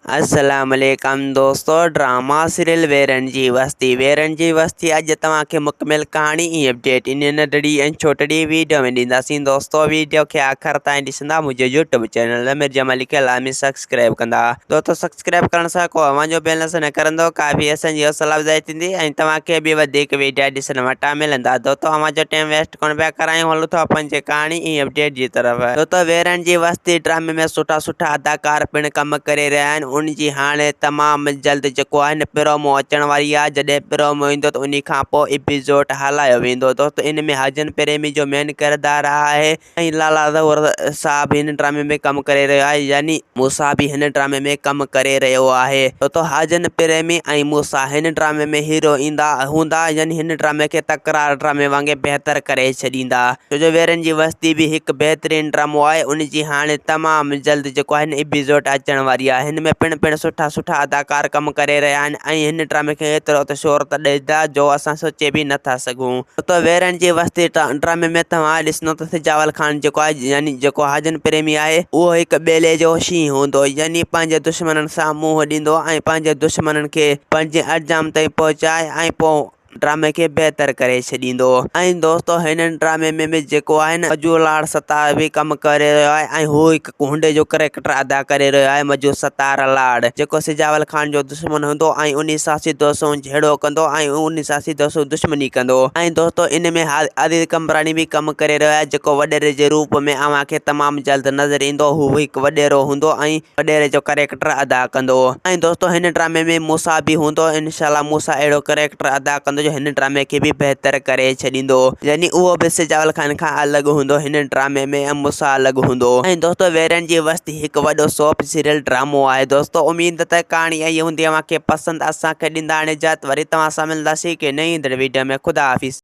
अस्सलाम वालेकुम दोस्तों। ड्रामा सीरियल वेरन जी वस्ती अज तव्हांखे मुकमिल कहानी ऐं अपडेट इन नंढड़ी ऐं छोटड़ी वीडियो में ॾींदासीं। दोस्तों वीडियो खे आख़िर ताईं ॾिसंदा, मुंहिंजे यूट्यूब चैनल मिर्ज़ा मलिक लाज़मी सब्सक्राइब कंदा। दोस्तों सब्सक्राइब करण सां को अव्हां जो बैलेंस न करंदो, काफ़ी असांजी हौसला अफ़ज़ाई थींदी ऐं तव्हांखे बि वधीक वीडियो ॾिसण वटां मिलंदा। दोस्तों अव्हां जो टाइम वेस्ट कोन पिया करायूं, हलूं था पंहिंजे कहानी ऐं अपडेट जी तरफ़। दोस्तों वेरन जी वस्ती ड्रामे में सुठा अदाकार पिण कम करे रहिया आहिनि। उन जी हाणे तमामु जल्द जेको आहे न प्रोमो अचण वारी आहे। जॾहिं प्रोमो ईंदो त उन खां पोइ एपिसोड हलायो वेंदो। दोस्तों इन में हजन प्रेमी जो मेन किरदारु आहे ऐं लाला ज़हूर साहब हिन ड्रामे में कमु करे रहियो आहे, यानी मूसा बि हिन ड्रामे में कमु करे रहियो आहे। दोस्तों हजन प्रेमी ऐं मूसा हिन ड्रामे में हीरो ईंदा हूंदा, यानी हिन ड्रामे खे तकरार ड्रामे वांगुरु बहितर करे छॾींदा। छो जो वेरन जी वस्ती बि हिकु बहितरीन ड्रामो आहे। उन जी हाणे तमामु जल्द जेको आहे न एपिसोड अचण वारी आहे। हिन में पिण सुठा अदाकार कमु करे रहिया आहिनि ऐं हिन ड्रामे खे एतिरो त शोहरत ॾींदा जो असां सोचे बि नथा सघूं। तो वेरन जी वस्ती ड्रामे में तव्हां ॾिसंदो त सिजावल खान जेको आहे, यानी जेको हजन प्रेमी आहे, उहो हिकु ॿेले जो शींहुं हूंदो, यानी पंहिंजे दुश्मननि सां मुंहुं ॾींदो ऐं पंहिंजे दुश्मननि खे पंहिंजे अंजाम ताईं पहुचाए ऐं पोइ ड्रामे खे बहितर करे छॾींदो। ऐं दोस्तों हिन ड्रामे में बि जेको आहे न मजू लाड़ सतार बि कमु करे रहियो आहे ऐं हू हिकु कुंडे जो कैरेक्टर अदा करे रहियो आहे, मजू सतार लाड़, जेको सिजावल खान जो दुश्मन हूंदो ऐं उन सां सिधो सो झेड़ो कंदो ऐं उन सां सिधो सो दुश्मनी कंदो। ऐं दोस्तों इन में आदित्य कंबरानी बि कमु करे रहियो आहे, जेको वॾेरे जे रूप में अव्हांखे तमामु जल्द नज़र ईंदो। हू हिकु वॾेरो हूंदो ऐं वॾेरे जो कैरेक्टर अदा कंदो। ऐं दोस्तों हिन ड्रामे में मूसा बि हूंदो। इंशाल्लाह मूसा अहिड़ो कैरेक्टर अदा कंदो जो हिन ड्रामे खे बि बहितर करे छॾींदो, यानी उहो बि सिजावल खान खां अलॻि हूंदो हिन ड्रामे में ऐं मूसा अलॻि हूंदो। ऐं दोस्तों वेरन जी वस्ती हिकु वॾो सोप सीरियल ड्रामो आहे। दोस्तों उम्मीद त कहाणी आई हूंदी अव्हांखे पसंदि। असांखे ॾींदा हाणे इजाज़त, वरी तव्हां सां मिलंदासीं के नई वीडियो में। ख़ुदा हाफ़िज़।